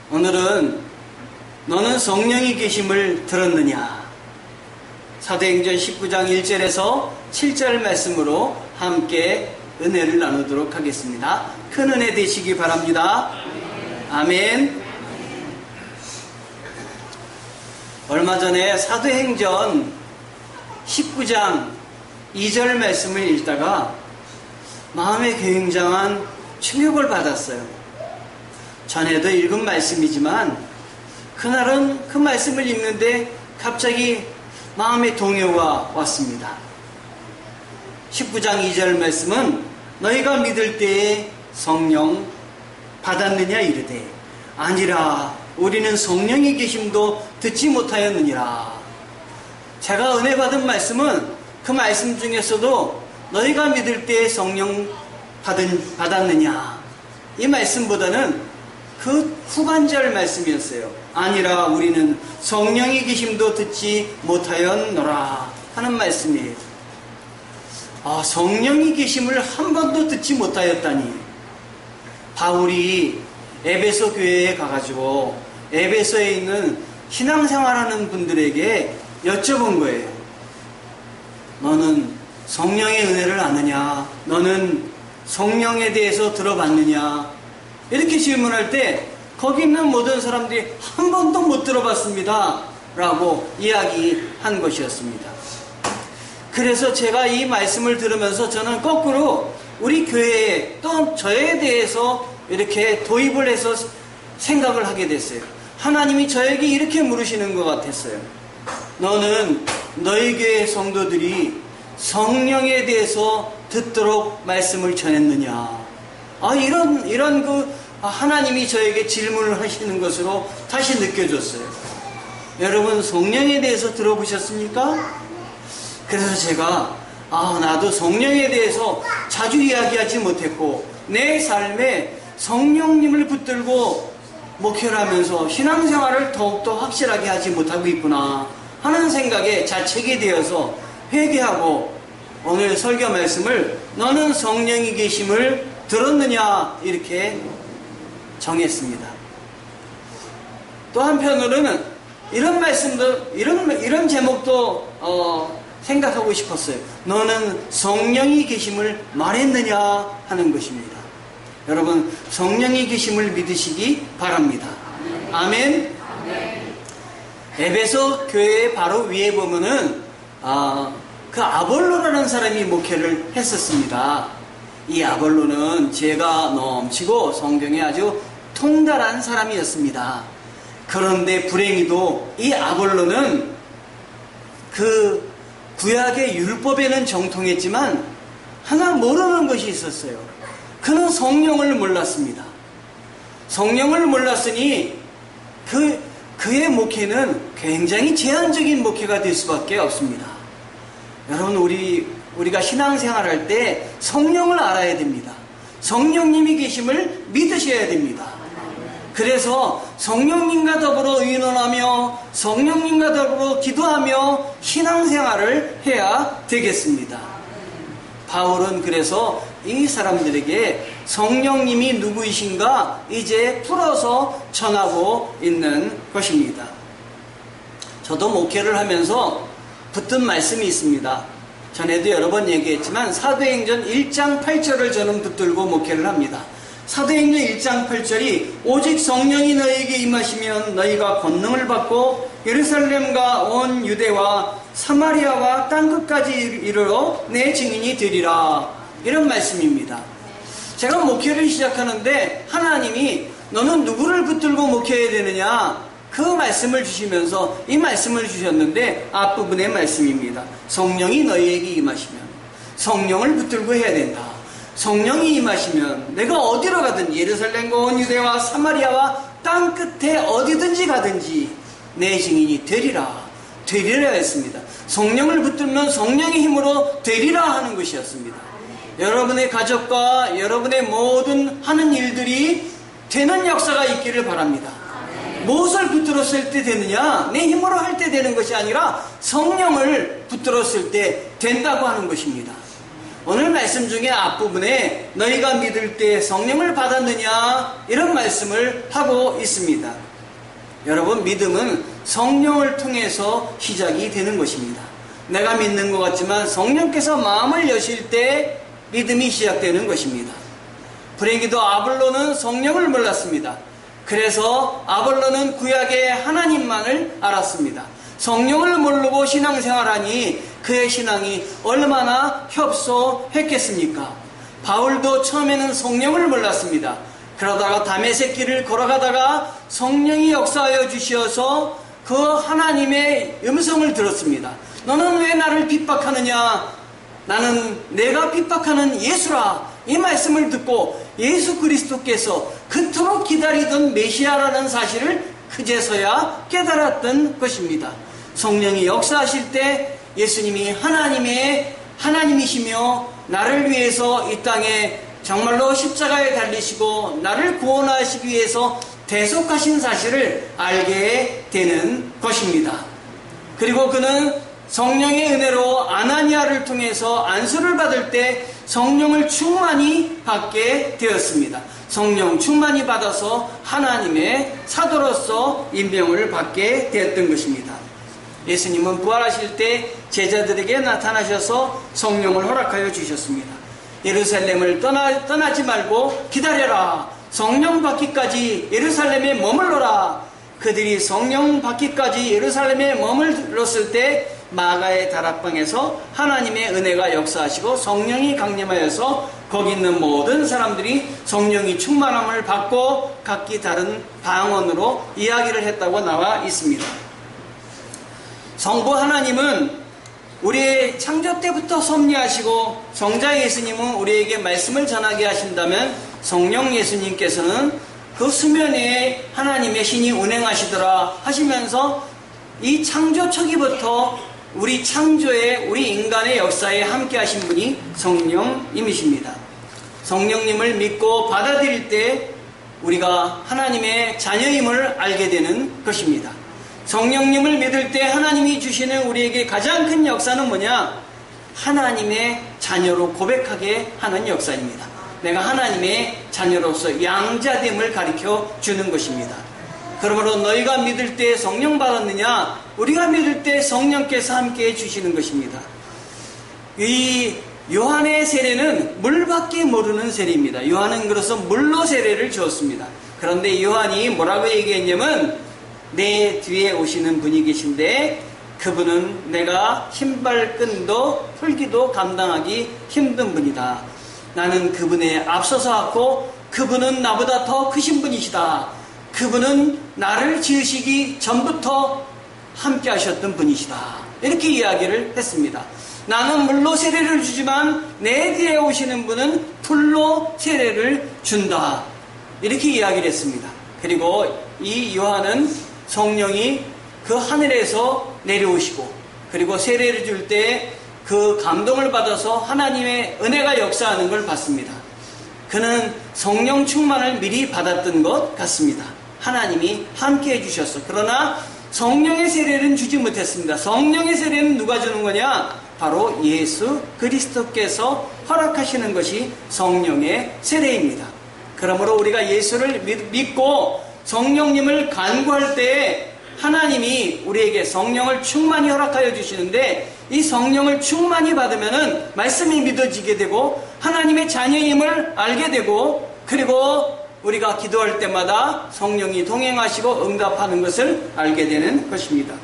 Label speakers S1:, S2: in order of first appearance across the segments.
S1: 오늘은 너는 성령이 계심을 들었느냐? 사도행전 19장 1절에서 7절 말씀으로 함께 은혜를 나누도록 하겠습니다. 큰 은혜 되시기 바랍니다. 아멘. 얼마 전에 사도행전 19장 2절 말씀을 읽다가 마음에 굉장한 충격을 받았어요. 전에도 읽은 말씀이지만 그날은 그 말씀을 읽는데 갑자기 마음의 동요가 왔습니다. 19장 2절 말씀은 너희가 믿을 때에 성령 받았느냐 이르되 아니라 우리는 성령의 계심도 듣지 못하였느니라. 제가 은혜 받은 말씀은 그 말씀 중에서도 너희가 믿을 때에 성령 받았느냐 이 말씀보다는 그 후반절 말씀이었어요. 아니라 우리는 성령의 계심도 듣지 못하였노라 하는 말씀이에요. 성령의 계심을 한 번도 듣지 못하였다니. 바울이 에베소 교회에 가가지고 에베소에 있는 신앙생활하는 분들에게 여쭤본 거예요. 너는 성령의 은혜를 아느냐? 너는 성령에 대해서 들어봤느냐? 이렇게 질문할 때 거기 있는 모든 사람들이 한 번도 못 들어봤습니다 라고 이야기한 것이었습니다. 그래서 제가 이 말씀을 들으면서 저는 거꾸로 우리 교회에 또 저에 대해서 이렇게 도입을 해서 생각을 하게 됐어요. 하나님이 저에게 이렇게 물으시는 것 같았어요. 너는 너희 교회 성도들이 성령에 대해서 듣도록 말씀을 전했느냐? 이런 하나님이 저에게 질문을 하시는 것으로 다시 느껴졌어요. 여러분 성령에 대해서 들어보셨습니까? 그래서 제가 나도 성령에 대해서 자주 이야기하지 못했고 내 삶에 성령님을 붙들고 목회를 하면서 신앙생활을 더욱더 확실하게 하지 못하고 있구나 하는 생각에 자책이 되어서 회개하고 오늘 설교 말씀을 너는 성령이 계심을 들었느냐 이렇게 정했습니다. 또 한편으로는 이런 말씀도 이런 제목도 생각하고 싶었어요. 너는 성령이 계심을 말했느냐 하는 것입니다. 여러분 성령이 계심을 믿으시기 바랍니다. 아멘. 에베소 교회의 바로 위에 보면은 그 아볼로라는 사람이 목회를 했었습니다. 이 아볼로는 죄가 넘치고 성경에 아주 통달한 사람이었습니다. 그런데 불행히도 이 아볼로는 그 구약의 율법에는 정통했지만 하나 모르는 것이 있었어요. 그는 성령을 몰랐습니다. 성령을 몰랐으니 그의 목회는 굉장히 제한적인 목회가 될 수밖에 없습니다. 여러분 우리가 신앙생활할 때 성령을 알아야 됩니다. 성령님이 계심을 믿으셔야 됩니다. 그래서 성령님과 더불어 의논하며 성령님과 더불어 기도하며 신앙생활을 해야 되겠습니다. 바울은 그래서 이 사람들에게 성령님이 누구이신가 이제 풀어서 전하고 있는 것입니다. 저도 목회를 하면서 붙든 말씀이 있습니다. 전에도 여러 번 얘기했지만 사도행전 1장 8절을 저는 붙들고 목회를 합니다. 사도행전 1장 8절이 오직 성령이 너희에게 임하시면 너희가 권능을 받고 예루살렘과 온 유대와 사마리아와 땅끝까지 이르러 내 증인이 되리라. 이런 말씀입니다. 제가 목회를 시작하는데 하나님이 너는 누구를 붙들고 목회해야 되느냐? 그 말씀을 주시면서 이 말씀을 주셨는데 앞부분의 말씀입니다. 성령이 너희에게 임하시면 성령을 붙들고 해야 된다. 성령이 임하시면 내가 어디로 가든 예루살렘과 온 유대와 사마리아와 땅 끝에 어디든지 가든지 내 증인이 되리라 했습니다. 성령을 붙들면 성령의 힘으로 되리라 하는 것이었습니다. 여러분의 가족과 여러분의 모든 하는 일들이 되는 역사가 있기를 바랍니다. 무엇을 붙들었을 때 되느냐? 내 힘으로 할 때 되는 것이 아니라 성령을 붙들었을 때 된다고 하는 것입니다. 오늘 말씀 중에 앞부분에 너희가 믿을 때 성령을 받았느냐 이런 말씀을 하고 있습니다. 여러분, 믿음은 성령을 통해서 시작이 되는 것입니다. 내가 믿는 것 같지만 성령께서 마음을 여실 때 믿음이 시작되는 것입니다. 불행히도 아볼로는 성령을 몰랐습니다. 그래서 아볼로는 구약의 하나님만을 알았습니다. 성령을 모르고 신앙생활하니 그의 신앙이 얼마나 협소했겠습니까? 바울도 처음에는 성령을 몰랐습니다. 그러다가 다메섹 길을 걸어가다가 성령이 역사하여 주시어서 그 하나님의 음성을 들었습니다. 너는 왜 나를 핍박하느냐? 나는 내가 핍박하는 예수라. 이 말씀을 듣고 예수 그리스도께서 그토록 기다리던 메시아라는 사실을 그제서야 깨달았던 것입니다. 성령이 역사하실 때 예수님이 하나님이시며 나를 위해서 이 땅에 정말로 십자가에 달리시고 나를 구원하시기 위해서 대속하신 사실을 알게 되는 것입니다. 그리고 그는 성령의 은혜로 아나니아를 통해서 안수를 받을 때 성령을 충만히 받게 되었습니다. 성령 충만히 받아서 하나님의 사도로서 임명을 받게 되었던 것입니다. 예수님은 부활하실 때 제자들에게 나타나셔서 성령을 허락하여 주셨습니다. 예루살렘을 떠나지 말고 기다려라. 성령 받기까지 예루살렘에 머물러라. 그들이 성령 받기까지 예루살렘에 머물렀을 때 마가의 다락방에서 하나님의 은혜가 역사하시고 성령이 강림하여서 거기 있는 모든 사람들이 성령이 충만함을 받고 각기 다른 방언으로 이야기를 했다고 나와 있습니다. 성부 하나님은 우리의 창조 때부터 섭리하시고 성자 예수님은 우리에게 말씀을 전하게 하신다면 성령 예수님께서는 그 수면에 하나님의 신이 운행하시더라 하시면서 이 창조 초기부터 우리 창조의 우리 인간의 역사에 함께 하신 분이 성령님이십니다. 성령님을 믿고 받아들일 때 우리가 하나님의 자녀임을 알게 되는 것입니다. 성령님을 믿을 때 하나님이 주시는 우리에게 가장 큰 역사는 뭐냐? 하나님의 자녀로 고백하게 하는 역사입니다. 내가 하나님의 자녀로서 양자됨을 가르쳐 주는 것입니다. 그러므로 너희가 믿을 때 성령 받았느냐? 우리가 믿을 때 성령께서 함께 해주시는 것입니다. 이 요한의 세례는 물밖에 모르는 세례입니다. 요한은 그래서 물로 세례를 주었습니다. 그런데 요한이 뭐라고 얘기했냐면 내 뒤에 오시는 분이 계신데 그분은 내가 신발끈도 풀기도 감당하기 힘든 분이다. 나는 그분에 앞서서 왔고 그분은 나보다 더 크신 분이시다. 그분은 나를 지으시기 전부터 함께 하셨던 분이시다. 이렇게 이야기를 했습니다. 나는 물로 세례를 주지만 내 뒤에 오시는 분은 풀로 세례를 준다. 이렇게 이야기를 했습니다. 그리고 이 요한은 성령이 그 하늘에서 내려오시고 그리고 세례를 줄 때 그 감동을 받아서 하나님의 은혜가 역사하는 걸 봤습니다. 그는 성령 충만을 미리 받았던 것 같습니다. 하나님이 함께 해주셨어. 그러나 성령의 세례는 주지 못했습니다. 성령의 세례는 누가 주는 거냐? 바로 예수 그리스도께서 허락하시는 것이 성령의 세례입니다. 그러므로 우리가 예수를 믿고 성령님을 간구할 때 하나님이 우리에게 성령을 충만히 허락하여 주시는데 이 성령을 충만히 받으면은 말씀이 믿어지게 되고 하나님의 자녀임을 알게 되고 그리고 우리가 기도할 때마다 성령이 동행하시고 응답하는 것을 알게 되는 것입니다.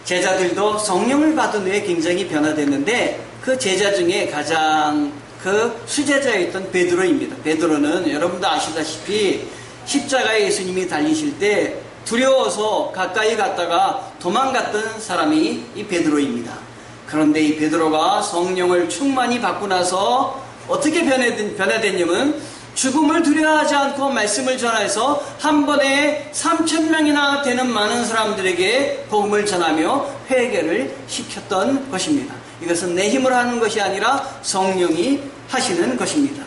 S1: 제자들도 성령을 받은 후에 굉장히 변화됐는데 그 제자 중에 가장 그 수제자였던 베드로입니다. 베드로는 여러분도 아시다시피 십자가에 예수님이 달리실 때 두려워서 가까이 갔다가 도망갔던 사람이 이 베드로입니다. 그런데 이 베드로가 성령을 충만히 받고 나서 어떻게 변화됐냐면 죽음을 두려워하지 않고 말씀을 전해서 한 번에 3,000명이나 되는 많은 사람들에게 복음을 전하며 회개를 시켰던 것입니다. 이것은 내 힘으로 하는 것이 아니라 성령이 하시는 것입니다.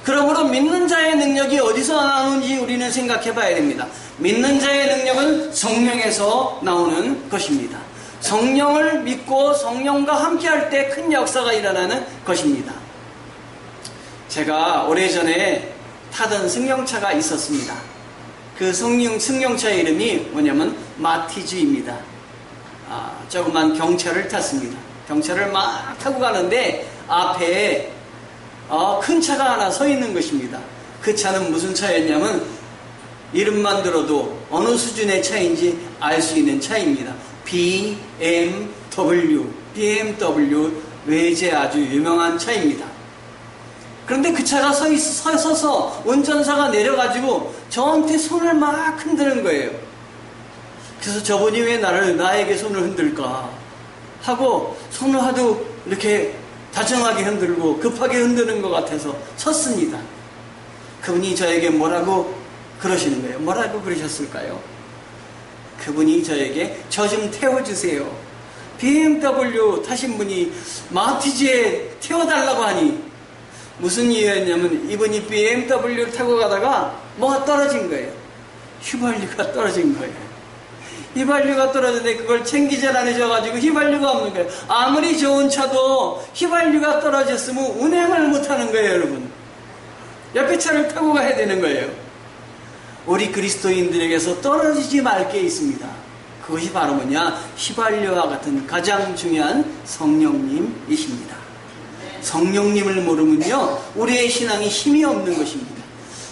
S1: 그러므로 믿는 자의 능력이 어디서 나오는지 우리는 생각해 봐야 됩니다. 믿는 자의 능력은 성령에서 나오는 것입니다. 성령을 믿고 성령과 함께할 때 큰 역사가 일어나는 것입니다. 제가 오래전에 타던 승용차가 있었습니다. 그 승용차 이름이 뭐냐면 마티즈입니다. 조그만 경차를 탔습니다. 경차를 막 타고 가는데 앞에 큰 차가 하나 서 있는 것입니다. 그 차는 무슨 차였냐면 이름만 들어도 어느 수준의 차인지 알 수 있는 차입니다. BMW 외제 아주 유명한 차입니다. 그런데 그 차가 서서 운전사가 내려가지고 저한테 손을 막 흔드는 거예요. 그래서 저분이 왜 나에게 손을 흔들까 하고 손을 하도 이렇게 다정하게 흔들고 급하게 흔드는 것 같아서 섰습니다. 그분이 저에게 뭐라고 그러시는 거예요. 뭐라고 그러셨을까요? 그분이 저에게 저 좀 태워주세요. BMW 타신 분이 마티즈에 태워달라고 하니 무슨 이유였냐면 이분이 BMW를 타고 가다가 뭐가 떨어진 거예요. 휘발유가 떨어진 거예요. 휘발유가 떨어졌는데 그걸 챙기질 않으셔가지고 휘발유가 없는 거예요. 아무리 좋은 차도 휘발유가 떨어졌으면 운행을 못하는 거예요, 여러분. 옆에 차를 타고 가야 되는 거예요. 우리 그리스도인들에게서 떨어지지 말 게 있습니다. 그것이 바로 뭐냐? 휘발유와 같은 가장 중요한 성령님이십니다. 성령님을 모르면요, 우리의 신앙이 힘이 없는 것입니다.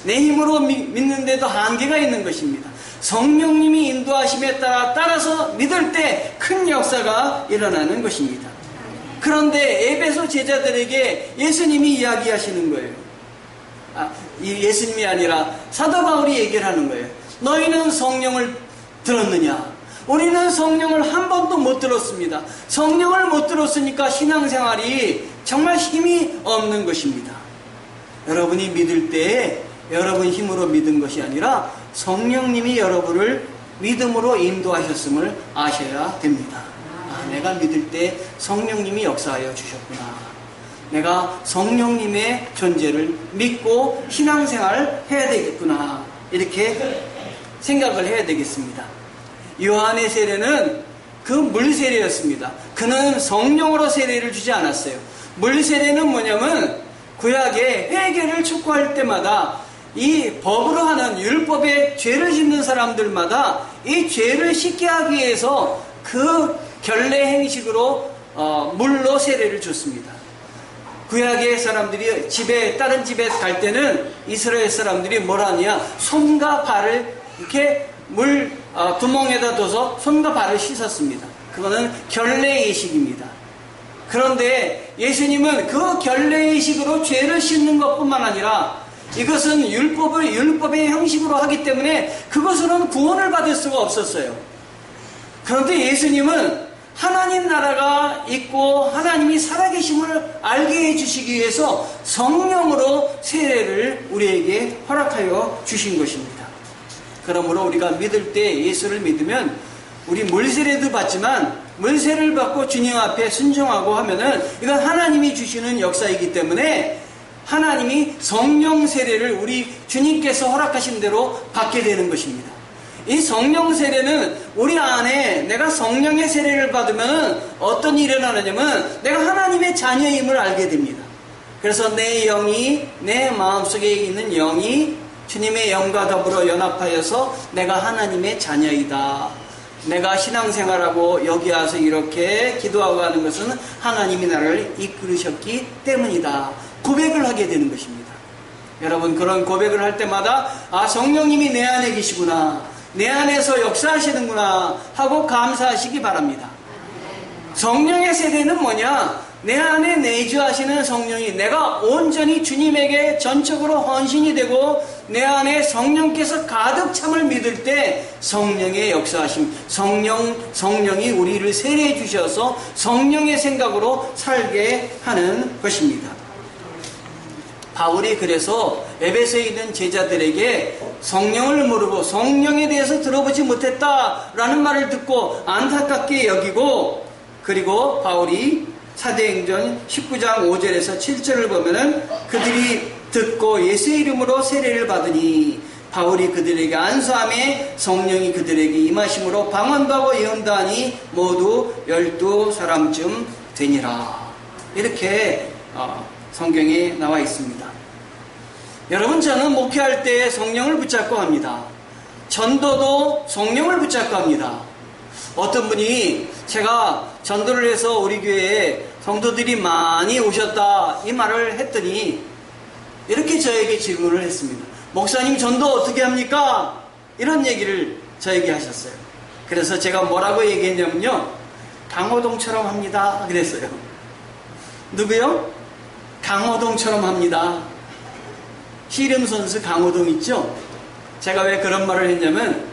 S1: 내 힘으로 믿는데도 한계가 있는 것입니다. 성령님이 인도하심에 따라서 믿을 때 큰 역사가 일어나는 것입니다. 그런데 에베소 제자들에게 예수님이 이야기하시는 거예요. 예수님이 아니라 사도 바울이 얘기를 하는 거예요. 너희는 성령을 들었느냐? 우리는 성령을 한 번도 못 들었습니다. 성령을 못 들었으니까 신앙생활이 정말 힘이 없는 것입니다. 여러분이 믿을 때 여러분 힘으로 믿은 것이 아니라 성령님이 여러분을 믿음으로 인도하셨음을 아셔야 됩니다. 내가 믿을 때 성령님이 역사하여 주셨구나. 내가 성령님의 존재를 믿고 신앙생활을 해야 되겠구나. 이렇게 생각을 해야 되겠습니다. 요한의 세례는 그 물세례였습니다. 그는 성령으로 세례를 주지 않았어요. 물세례는 뭐냐면 구약의 회개를 촉구할 때마다 이 법으로 하는 율법의 죄를 짓는 사람들마다 이 죄를 씻게 하기 위해서 그 결례 행식으로 물로 세례를 줬습니다. 구약의 사람들이 다른 집에 갈 때는 이스라엘 사람들이 뭘 하냐? 손과 발을 이렇게 구멍에다 둬서 손과 발을 씻었습니다. 그거는 결례의식입니다. 그런데 예수님은 그 결례의식으로 죄를 씻는 것뿐만 아니라 이것은 율법의 형식으로 하기 때문에 그것으로는 구원을 받을 수가 없었어요. 그런데 예수님은 하나님 나라가 있고 하나님이 살아계심을 알게 해주시기 위해서 성령으로 세례를 우리에게 허락하여 주신 것입니다. 그러므로 우리가 믿을 때 예수를 믿으면 우리 물세례도 받지만 물세례를 받고 주님 앞에 순종하고 하면은 이건 하나님이 주시는 역사이기 때문에 하나님이 성령 세례를 우리 주님께서 허락하신 대로 받게 되는 것입니다. 이 성령 세례는 우리 안에 내가 성령의 세례를 받으면 어떤 일이 일어나냐면 내가 하나님의 자녀임을 알게 됩니다. 그래서 내 영이 내 마음속에 있는 영이 주님의 영과 더불어 연합하여서 내가 하나님의 자녀이다. 내가 신앙생활하고 여기 와서 이렇게 기도하고 하는 것은 하나님이 나를 이끌으셨기 때문이다. 고백을 하게 되는 것입니다. 여러분 그런 고백을 할 때마다 성령님이 내 안에 계시구나. 내 안에서 역사하시는구나 하고 감사하시기 바랍니다. 성령의 세례는 뭐냐? 내 안에 내주하시는 성령이 내가 온전히 주님에게 전적으로 헌신이 되고 내 안에 성령께서 가득 참을 믿을 때 성령의 역사하심, 성령이 우리를 세례해 주셔서 성령의 생각으로 살게 하는 것입니다. 바울이 그래서 에베소에 있는 제자들에게 성령을 모르고 성령에 대해서 들어보지 못했다라는 말을 듣고 안타깝게 여기고, 그리고 바울이 사도행전 19장 5절에서 7절을 보면은 그들이 듣고 예수의 이름으로 세례를 받으니 바울이 그들에게 안수함에 성령이 그들에게 임하심으로 방언하고 예언도 하니 모두 12사람쯤 되니라. 이렇게 성경에 나와 있습니다. 여러분, 저는 목회할 때 성령을 붙잡고 합니다. 전도도 성령을 붙잡고 합니다. 어떤 분이 제가 전도를 해서 우리 교회에 성도들이 많이 오셨다 이 말을 했더니 이렇게 저에게 질문을 했습니다. 목사님, 전도 어떻게 합니까? 이런 얘기를 저에게 하셨어요. 그래서 제가 뭐라고 얘기했냐면요, 강호동처럼 합니다 그랬어요. 누구요? 강호동처럼 합니다. 씨름 선수 강호동 있죠? 제가 왜 그런 말을 했냐면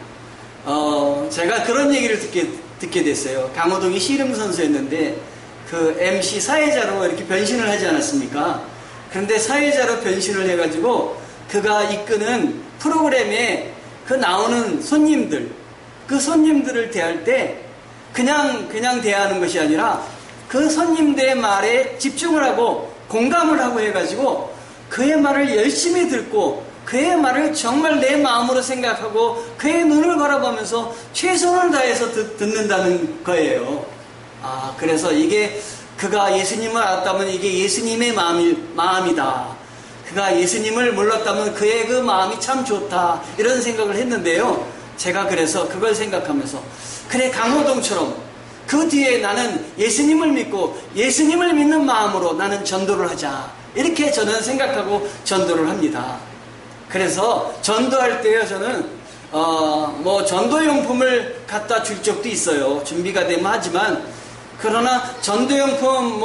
S1: 제가 그런 얘기를 듣게 됐어요. 강호동이 씨름 선수였는데 그 MC 사회자로 이렇게 변신을 하지 않았습니까? 그런데 사회자로 변신을 해가지고 그가 이끄는 프로그램에 그 나오는 손님들, 그 손님들을 대할 때 그냥 대하는 것이 아니라 그 손님들의 말에 집중을 하고 공감을 하고 해가지고 그의 말을 열심히 듣고 그의 말을 정말 내 마음으로 생각하고 그의 눈을 바라보면서 최선을 다해서 듣는다는 거예요. 그래서 이게 그가 예수님을 알았다면 이게 예수님의 마음이다. 그가 예수님을 몰랐다면 그의 그 마음이 참 좋다. 이런 생각을 했는데요. 제가 그래서 그걸 생각하면서 그래, 강호동처럼 그 뒤에 나는 예수님을 믿고 예수님을 믿는 마음으로 나는 전도를 하자. 이렇게 저는 생각하고 전도를 합니다. 그래서 전도할 때요, 저는 전도용품을 갖다 줄 적도 있어요. 준비가 되면 하지만, 그러나 전도용품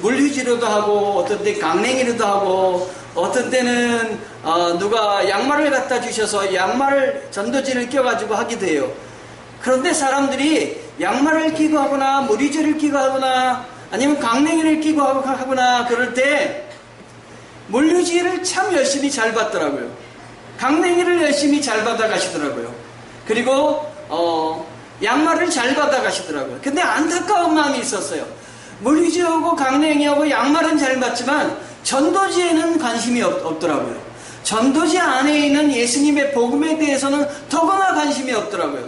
S1: 물휴지로도 하고 어떤 때 강냉이로도 하고 어떤 때는 누가 양말을 갖다 주셔서 양말을 전도지를 껴가지고 하기도 해요. 그런데 사람들이 양말을 끼고 하거나 물휴지를 끼고 하거나 아니면 강냉이를 끼고 하거나 그럴 때 물휴지를 참 열심히 잘 받더라고요. 강냉이를 열심히 잘 받아 가시더라고요. 그리고 양말을 잘 받아 가시더라고요. 근데 안타까운 마음이 있었어요. 물휴지하고 강냉이하고 양말은 잘 받지만 전도지에는 관심이 없더라고요. 전도지 안에 있는 예수님의 복음에 대해서는 더구나 관심이 없더라고요.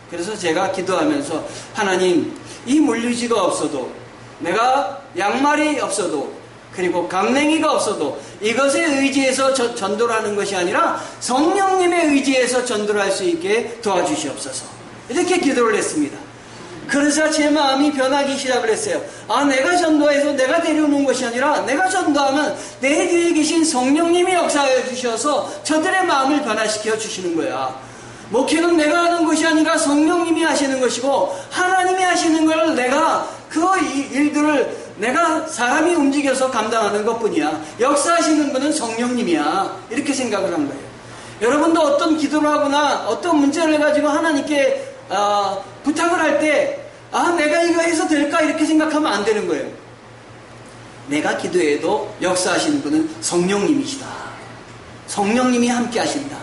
S1: 그래서 제가 기도하면서 하나님, 이 물휴지가 없어도 내가 양말이 없어도 그리고 강냉이가 없어도 이것에 의지해서 전도를 하는 것이 아니라 성령님의 의지에서 전도를 할 수 있게 도와주시옵소서. 이렇게 기도를 했습니다. 그래서 제 마음이 변하기 시작을 했어요. 내가 전도해서 내가 데려오는 것이 아니라 내가 전도하면 내 뒤에 계신 성령님이 역사해 주셔서 저들의 마음을 변화시켜 주시는 거야. 목회는 내가 하는 것이 아니라 성령님이 하시는 것이고 하나님이 하시는 걸 내가 그 일들을 내가 사람이 움직여서 감당하는 것뿐이야. 역사하시는 분은 성령님이야. 이렇게 생각을 한 거예요. 여러분도 어떤 기도를 하거나 어떤 문제를 가지고 하나님께 부탁을 할 때 내가 이거 해서 될까? 이렇게 생각하면 안 되는 거예요. 내가 기도해도 역사하시는 분은 성령님이시다. 성령님이 함께 하신다.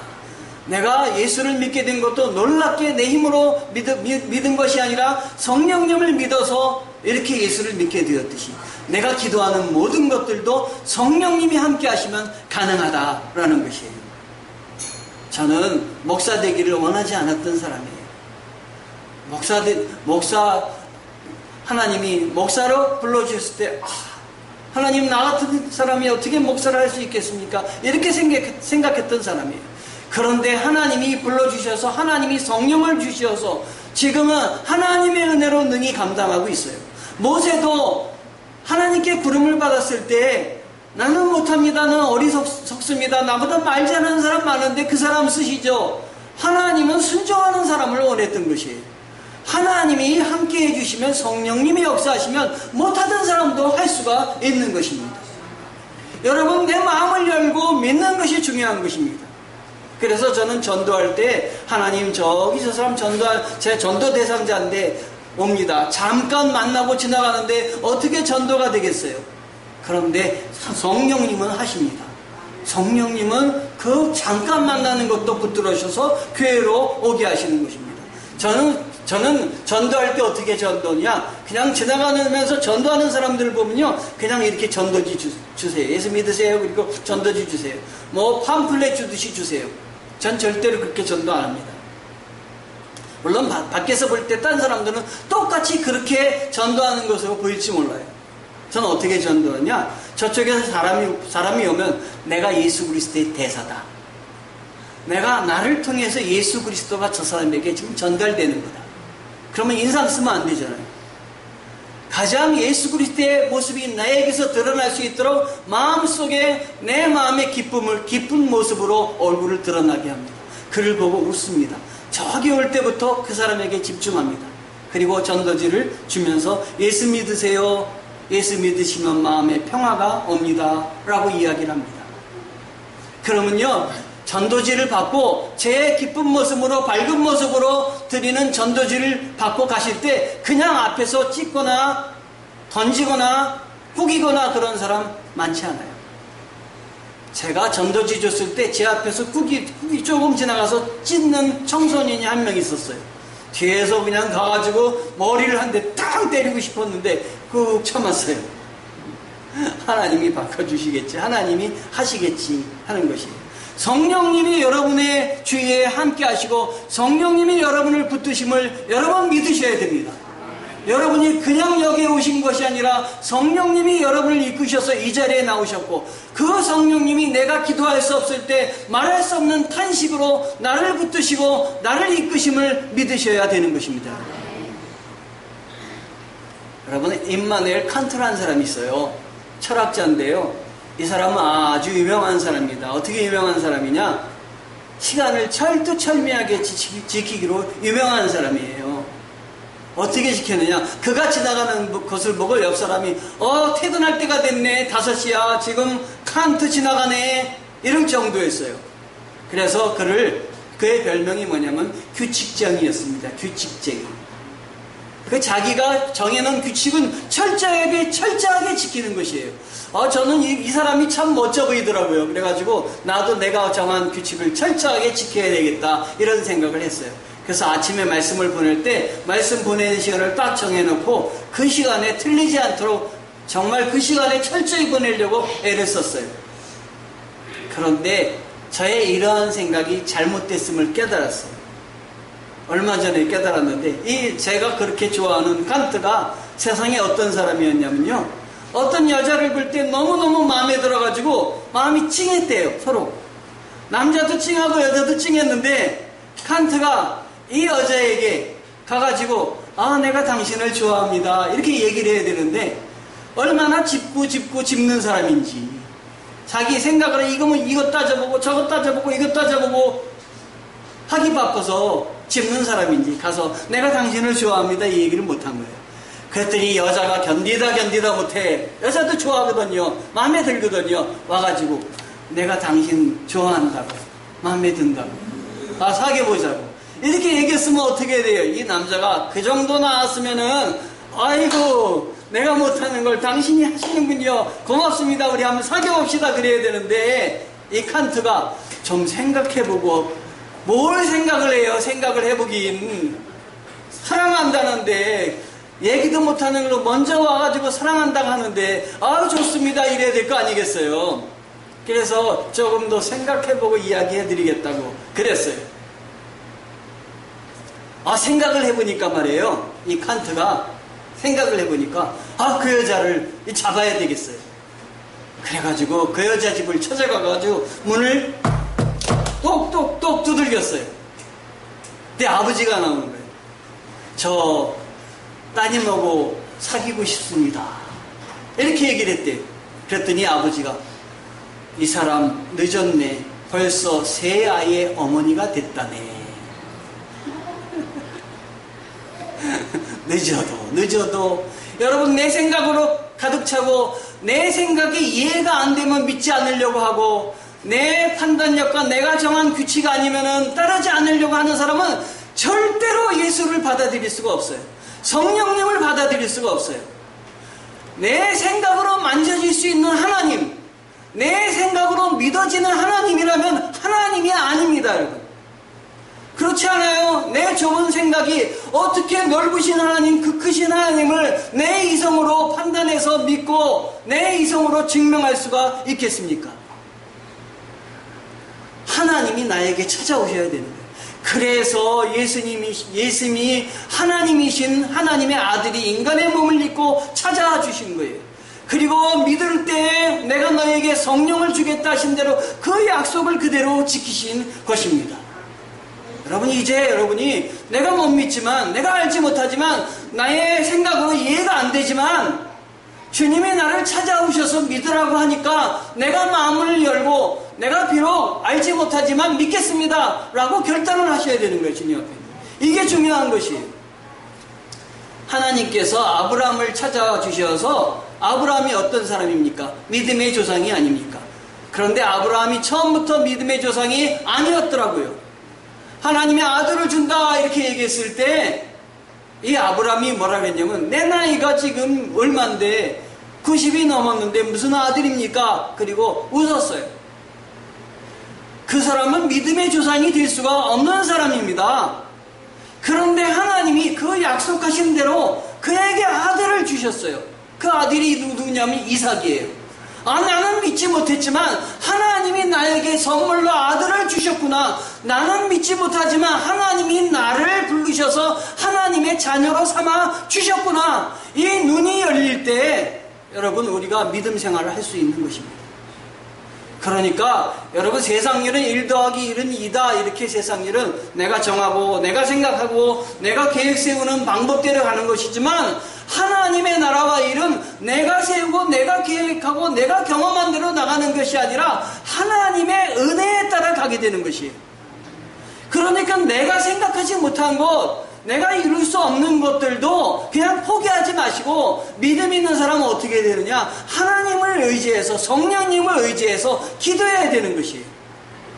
S1: 내가 예수를 믿게 된 것도 놀랍게 내 힘으로 믿은 것이 아니라 성령님을 믿어서 이렇게 예수를 믿게 되었듯이 내가 기도하는 모든 것들도 성령님이 함께 하시면 가능하다라는 것이에요. 저는 목사 되기를 원하지 않았던 사람이에요. 하나님이 목사로 불러주셨을 때 하나님, 나 같은 사람이 어떻게 목사를 할 수 있겠습니까? 이렇게 생각했던 사람이에요. 그런데 하나님이 불러주셔서 하나님이 성령을 주셔서 지금은 하나님의 은혜로 능히 감당하고 있어요. 모세도 하나님께 부름을 받았을 때 나는 못합니다. 나는 어리석습니다. 나보다 말 잘하는 사람 많은데 그 사람 쓰시죠. 하나님은 순종하는 사람을 원했던 것이에요. 하나님이 함께 해주시면 성령님이 역사하시면 못하던 사람도 할 수가 있는 것입니다. 여러분, 내 마음을 열고 믿는 것이 중요한 것입니다. 그래서 저는 전도할 때 하나님, 저기 저 사람 제 전도 대상자인데 옵니다. 잠깐 만나고 지나가는데 어떻게 전도가 되겠어요? 그런데 성령님은 하십니다. 성령님은 그 잠깐 만나는 것도 붙들으셔서 교회로 오게 하시는 것입니다. 저는 저는 전도할 때 어떻게 전도냐? 그냥 지나가면서 전도하는 사람들을 보면요, 그냥 이렇게 전도지 주세요. 예수 믿으세요. 그리고 전도지 주세요. 뭐 팜플렛 주듯이 주세요. 전 절대로 그렇게 전도 안 합니다. 물론 밖에서 볼 때 딴 사람들은 똑같이 그렇게 전도하는 것으로 보일지 몰라요. 저는 어떻게 전도하냐? 저쪽에서 사람이 오면 내가 예수 그리스도의 대사다. 내가 나를 통해서 예수 그리스도가 저 사람에게 지금 전달되는 거다. 그러면 인상 쓰면 안 되잖아요. 가장 예수 그리스도의 모습이 나에게서 드러날 수 있도록 마음속에 내 마음의 기쁜 모습으로 얼굴을 드러나게 합니다. 그를 보고 웃습니다. 저기 올 때부터 그 사람에게 집중합니다. 그리고 전도지를 주면서 예수 믿으세요. 예수 믿으시면 마음에 평화가 옵니다. 라고 이야기를 합니다. 그러면요, 전도지를 받고 제 기쁜 모습으로 밝은 모습으로 드리는 전도지를 받고 가실 때 그냥 앞에서 찍거나 던지거나 꾸기거나 그런 사람 많지 않아요. 제가 전도지 줬을 때 제 앞에서 꾸기 조금 지나가서 찢는 청소년이 한 명 있었어요. 뒤에서 그냥 가가지고 머리를 한 대 딱 때리고 싶었는데 꾹 참았어요. 하나님이 바꿔주시겠지, 하나님이 하시겠지 하는 것이에요. 성령님이 여러분의 주위에 함께 하시고 성령님이 여러분을 붙드심을 여러분 믿으셔야 됩니다. 여러분이 그냥 여기에 오신 것이 아니라 성령님이 여러분을 이끄셔서 이 자리에 나오셨고 그 성령님이 내가 기도할 수 없을 때 말할 수 없는 탄식으로 나를 붙드시고 나를 이끄심을 믿으셔야 되는 것입니다. 여러분, 임마누엘 칸트라는 사람이 있어요. 철학자인데요. 이 사람은 아주 유명한 사람입니다. 어떻게 유명한 사람이냐? 시간을 철두철미하게 지키기로 유명한 사람이에요. 어떻게 지켰느냐? 그가 지나가는 것을 보고 옆 사람이 퇴근할 때가 됐네. 5시야. 지금 칸트 지나가네. 이럴 정도였어요. 그래서 그의 별명이 뭐냐면 규칙쟁이였습니다. 규칙쟁이. 그 자기가 정해놓은 규칙은 철저하게 지키는 것이에요. 저는 이 사람이 참 멋져 보이더라고요. 그래가지고 나도 내가 정한 규칙을 철저하게 지켜야 되겠다 이런 생각을 했어요. 그래서 아침에 말씀을 보낼 때 말씀 보내는 시간을 딱 정해놓고 그 시간에 틀리지 않도록 정말 그 시간에 철저히 보내려고 애를 썼어요. 그런데 저의 이러한 생각이 잘못됐음을 깨달았어요. 얼마 전에 깨달았는데 제가 그렇게 좋아하는 칸트가 세상에 어떤 사람이었냐면요, 어떤 여자를 볼 때 너무너무 마음에 들어가지고 마음이 찡했대요. 서로 남자도 찡하고 여자도 찡했는데 칸트가 이 여자에게 가가지고 내가 당신을 좋아합니다 이렇게 얘기를 해야 되는데 얼마나 짚는 사람인지 자기 생각을 이거 따져보고 저거 따져보고 이거 따져보고 하기 바빠서 짚는 사람인지 가서 내가 당신을 좋아합니다 이 얘기를 못한 거예요. 그랬더니 여자가 견디다 못해. 여자도 좋아하거든요. 마음에 들거든요. 와가지고 내가 당신 좋아한다고, 마음에 든다고, 사귀어보자고 이렇게 얘기했으면 어떻게 돼요? 이 남자가 그 정도 나왔으면은 아이고 내가 못하는 걸 당신이 하시는군요. 고맙습니다. 우리 한번 사귀어봅시다 그래야 되는데 이 칸트가 좀 생각해보고 뭘 생각을 해요? 생각을 해보긴 사랑한다는데 얘기도 못하는 걸로 먼저 와가지고 사랑한다고 하는데 좋습니다 이래야 될 거 아니겠어요? 그래서 조금 더 생각해보고 이야기해드리겠다고 그랬어요. 생각을 해보니까 말이에요. 이 칸트가 생각을 해보니까 그 여자를 잡아야 되겠어요. 그래가지고 그 여자 집을 찾아가가지고 문을 똑똑똑 두들겼어요. 내 아버지가 나오는 거예요. 저 따님하고 사귀고 싶습니다. 이렇게 얘기를 했대요. 그랬더니 아버지가 이 사람 늦었네. 벌써 새 아이의 어머니가 됐다네. 늦어도 여러분 내 생각으로 가득 차고 내 생각이 이해가 안 되면 믿지 않으려고 하고 내 판단력과 내가 정한 규칙 아니면은 따르지 않으려고 하는 사람은 절대로 예수를 받아들일 수가 없어요. 성령님을 받아들일 수가 없어요. 내 생각으로 만져질 수 있는 하나님, 내 생각으로 믿어지는 하나님이라면 하나님이 아닙니다, 여러분. 그렇지 않아요? 내 좁은 생각이 어떻게 넓으신 하나님, 그 크신 하나님을 내 이성으로 판단해서 믿고 내 이성으로 증명할 수가 있겠습니까? 하나님이 나에게 찾아오셔야 되는 거예요. 그래서 예수님이 하나님이신 하나님의 아들이 인간의 몸을 입고 찾아와 주신 거예요. 그리고 믿을 때 내가 너에게 성령을 주겠다 하신 대로 그 약속을 그대로 지키신 것입니다. 여러분, 이제 여러분이 내가 못 믿지만, 내가 알지 못하지만, 나의 생각으로 이해가 안 되지만 주님이 나를 찾아오셔서 믿으라고 하니까 내가 마음을 열고 내가 비록 알지 못하지만 믿겠습니다 라고 결단을 하셔야 되는 거예요. 주님 앞에. 이게 중요한 것이에요. 하나님께서 아브라함을 찾아와 주셔서, 아브라함이 어떤 사람입니까? 믿음의 조상이 아닙니까? 그런데 아브라함이 처음부터 믿음의 조상이 아니었더라고요. 하나님의 아들을 준다 이렇게 얘기했을 때 이 아브라함이 뭐라 그랬냐면, 내 나이가 지금 얼만데 90이 넘었는데 무슨 아들입니까? 그리고 웃었어요. 그 사람은 믿음의 조상이 될 수가 없는 사람입니다. 그런데 하나님이 그 약속하신 대로 그에게 아들을 주셨어요. 그 아들이 누구냐면 이삭이에요. 나는 믿지 못했지만 하나님이 나에게 선물로 아들을 주셨구나. 나는 믿지 못하지만 하나님이 나를 부르셔서 하나님의 자녀로 삼아 주셨구나. 이 눈이 열릴 때 여러분, 우리가 믿음 생활을 할 수 있는 것입니다. 그러니까 여러분, 세상 일은 1 더하기 1은 2다 이렇게 세상 일은 내가 정하고 내가 생각하고 내가 계획 세우는 방법대로 가는 것이지만, 하나님의 나라와 일은 내가 세우고 내가 계획하고 내가 경험한 대로 나가는 것이 아니라 하나님의 은혜에 따라 가게 되는 것이에요. 그러니까 내가 생각하지 못한 것, 내가 이룰 수 없는 것들도 그냥 포기하지 마시고, 믿음 있는 사람은 어떻게 되느냐? 하나님을 의지해서, 성령님을 의지해서 기도해야 되는 것이에요.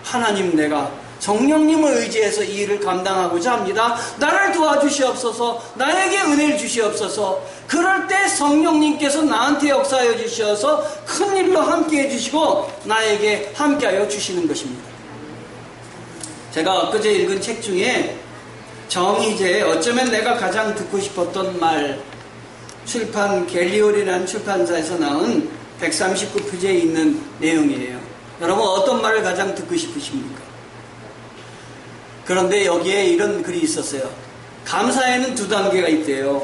S1: 하나님, 내가 성령님을 의지해서 이 일을 감당하고자 합니다. 나를 도와주시옵소서. 나에게 은혜를 주시옵소서. 그럴 때 성령님께서 나한테 역사하여 주셔서 큰 일로 함께 해주시고 나에게 함께하여 주시는 것입니다. 제가 엊그제 읽은 책 중에 정의제, 어쩌면 내가 가장 듣고 싶었던 말, 출판 갤리올이라는 출판사에서 나온 139페이지에 있는 내용이에요. 여러분, 어떤 말을 가장 듣고 싶으십니까? 그런데 여기에 이런 글이 있었어요. 감사에는 2단계가 있대요.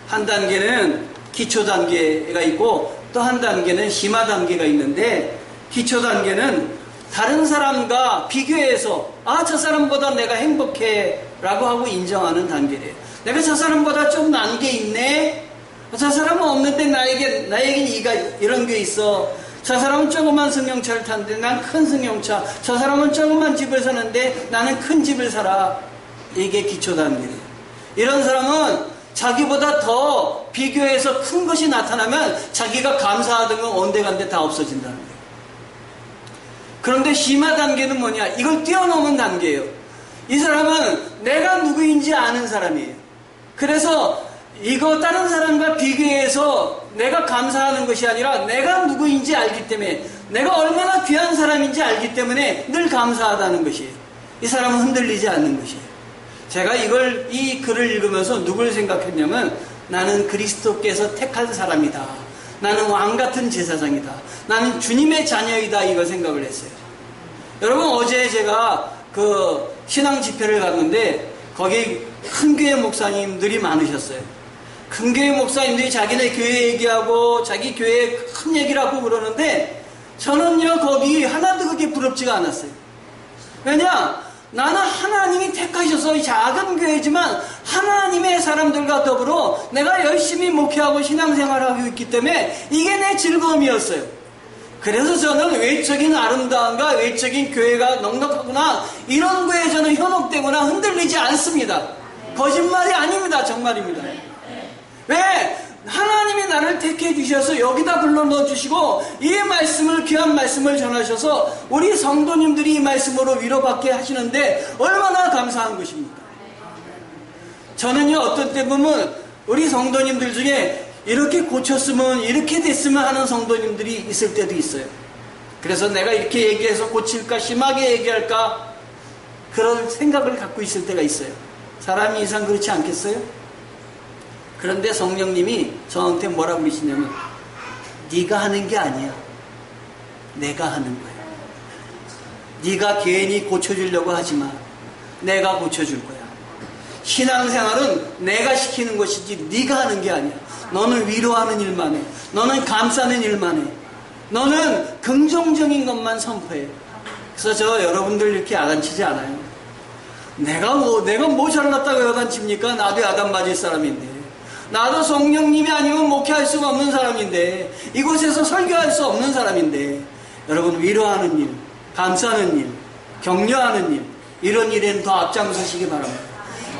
S1: 한 단계는 기초 단계가 있고 또 한 단계는 심화 단계가 있는데, 기초 단계는 다른 사람과 비교해서 저 사람보다 내가 행복해 라고 하고 인정하는 단계래요. 내가 저 사람보다 좀 나은 게 있네. 저 사람은 없는데 나에겐 이런 게 있어. 저 사람은 조그만 승용차를 타는데 난 큰 승용차. 저 사람은 조그만 집을 사는데 나는 큰 집을 살아. 이게 기초 단계래요. 이런 사람은 자기보다 더 비교해서 큰 것이 나타나면 자기가 감사하던 건 온데간데 다 없어진다는 거예요. 그런데 심화 단계는 뭐냐? 이걸 뛰어넘은 단계예요. 이 사람은 내가 누구인지 아는 사람이에요. 그래서 이거 다른 사람과 비교해서 내가 감사하는 것이 아니라 내가 누구인지 알기 때문에, 내가 얼마나 귀한 사람인지 알기 때문에 늘 감사하다는 것이에요. 이 사람은 흔들리지 않는 것이에요. 제가 이 글을 읽으면서 누굴 생각했냐면, 나는 그리스도께서 택한 사람이다. 나는 왕같은 제사장이다. 나는 주님의 자녀이다. 이걸 생각을 했어요. 여러분, 어제 제가 신앙 집회를 갔는데 거기 큰 교회 목사님들이 많으셨어요. 큰 교회 목사님들이 자기네 교회 얘기하고 자기 교회 큰 얘기를 하고 그러는데, 저는요 거기 하나도 그게 부럽지가 않았어요. 왜냐? 나는 하나님이 택하셔서 작은 교회지만 하나님의 사람들과 더불어 내가 열심히 목회하고 신앙생활을 하고 있기 때문에 이게 내 즐거움이었어요. 그래서 저는 외적인 아름다움과 외적인 교회가 넉넉하구나, 이런 거에 저는 현혹되거나 흔들리지 않습니다. 거짓말이 아닙니다. 정말입니다. 왜? 하나님이 나를 택해 주셔서 여기다 불러 넣어 주시고 이 말씀을, 귀한 말씀을 전하셔서 우리 성도님들이 이 말씀으로 위로받게 하시는데 얼마나 감사한 것입니까? 저는요, 어떤 때 보면 우리 성도님들 중에 이렇게 고쳤으면, 이렇게 됐으면 하는 성도님들이 있을 때도 있어요. 그래서 내가 이렇게 얘기해서 고칠까, 심하게 얘기할까, 그런 생각을 갖고 있을 때가 있어요. 사람이 이상 그렇지 않겠어요? 그런데 성령님이 저한테 뭐라고 그러시냐면, 네가 하는 게 아니야. 내가 하는 거야. 네가 괜히 고쳐주려고 하지 마. 내가 고쳐줄 거야. 신앙생활은 내가 시키는 것이지 네가 하는 게 아니야. 너는 위로하는 일만 해. 너는 감싸는 일만 해. 너는 긍정적인 것만 선포해. 그래서 저 여러분들 이렇게 야단치지 않아요. 내가 뭐 잘났다고 야단칩니까? 나도 야단 맞을 사람인데. 나도 성령님이 아니면 목회할 수가 없는 사람인데. 이곳에서 설교할 수 없는 사람인데. 여러분, 위로하는 일, 감싸는 일, 격려하는 일, 이런 일에는 더 앞장서시기 바랍니다.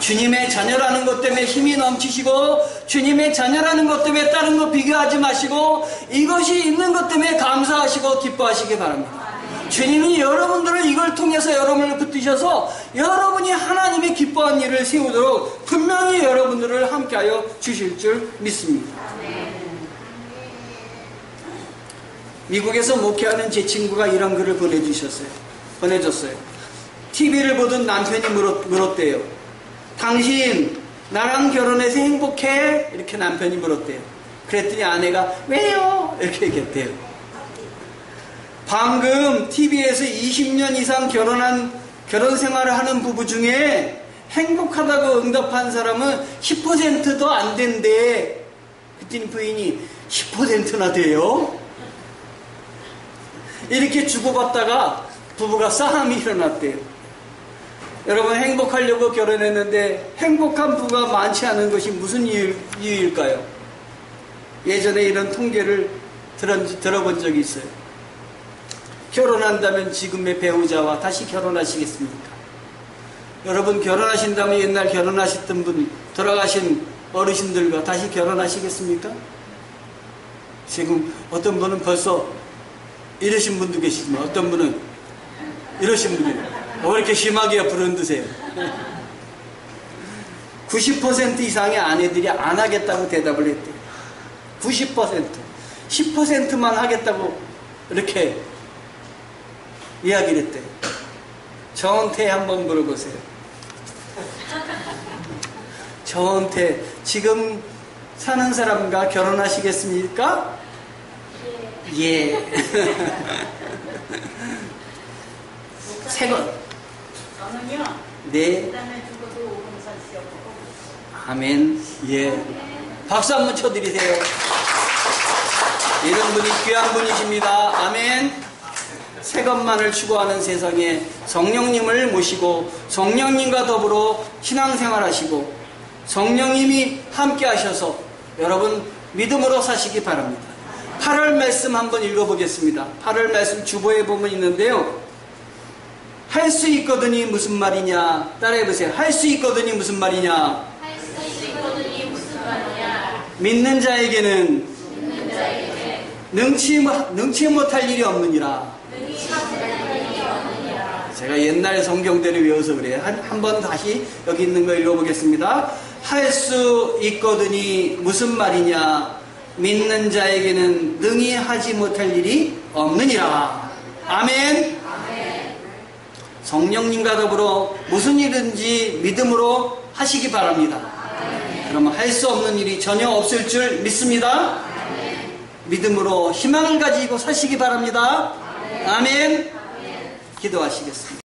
S1: 주님의 자녀라는 것 때문에 힘이 넘치시고, 주님의 자녀라는 것 때문에 다른 거 비교하지 마시고, 이것이 있는 것 때문에 감사하시고 기뻐하시기 바랍니다. 주님이 여러분들을 이걸 통해서 여러분을 붙드셔서 여러분이 하나님의 기뻐한 일을 세우도록 분명히 여러분들을 함께하여 주실 줄 믿습니다. 미국에서 목회하는 제 친구가 이런 글을 보내줬어요. TV를 보던 남편이 물었대요. 당신 나랑 결혼해서 행복해? 이렇게 남편이 물었대요. 그랬더니 아내가 왜요? 이렇게 얘기했대요. 방금 TV에서 20년 이상 결혼 생활을 하는 부부 중에 행복하다고 응답한 사람은 10%도 안 된대. 그랬더니 부인이 10%나 돼요? 이렇게 주고받다가 부부가 싸움이 일어났대요. 여러분, 행복하려고 결혼했는데 행복한 부부가 많지 않은 것이 무슨 이유일까요? 예전에 이런 통계를 들어본 적이 있어요. 결혼한다면 지금의 배우자와 다시 결혼하시겠습니까? 여러분, 결혼하신다면 옛날 결혼하셨던 분, 돌아가신 어르신들과 다시 결혼하시겠습니까? 지금 어떤 분은 벌써 이러신 분도 계시지만 어떤 분은 이러신 분이에요. 왜 이렇게 심하게 부른드세요? 90% 이상의 아내들이 안 하겠다고 대답을 했대요. 90%. 10%만 하겠다고 이렇게 이야기를 했대요. 저한테 한번 물어보세요. 저한테 지금 사는 사람과 결혼하시겠습니까? 예. 새거.
S2: 저는요.
S1: 네.
S2: 그다음에 죽어도 오금살 시험.
S1: 아멘. 예. 박수 한번 쳐드리세요. 이런 분이 귀한 분이십니다. 아멘. 새 것만을 추구하는 세상에 성령님을 모시고 성령님과 더불어 신앙생활 하시고 성령님이 함께 하셔서 여러분 믿음으로 사시기 바랍니다. 8월 말씀 한번 읽어보겠습니다. 8월 말씀 주보에 보면 있는데요. 할 수 있거든이 무슨 말이냐? 따라해보세요. 할 수 있거든이 무슨 말이냐?
S2: 할 수 있거든이 무슨 말이냐?
S1: 믿는 자에게는 능치 못할 일이 없느니라. 제가 옛날 성경대로 외워서 그래요. 한 번 다시 여기 있는 거 읽어보겠습니다. 할 수 있거든이 무슨 말이냐? 믿는 자에게는 능히 하지 못할 일이 없느니라. 아멘. 성령님과 더불어 무슨 일든지 믿음으로 하시기 바랍니다. 그러면 할 수 없는 일이 전혀 없을 줄 믿습니다. 믿음으로 희망을 가지고 사시기 바랍니다. 아멘. 기도하시겠습니다.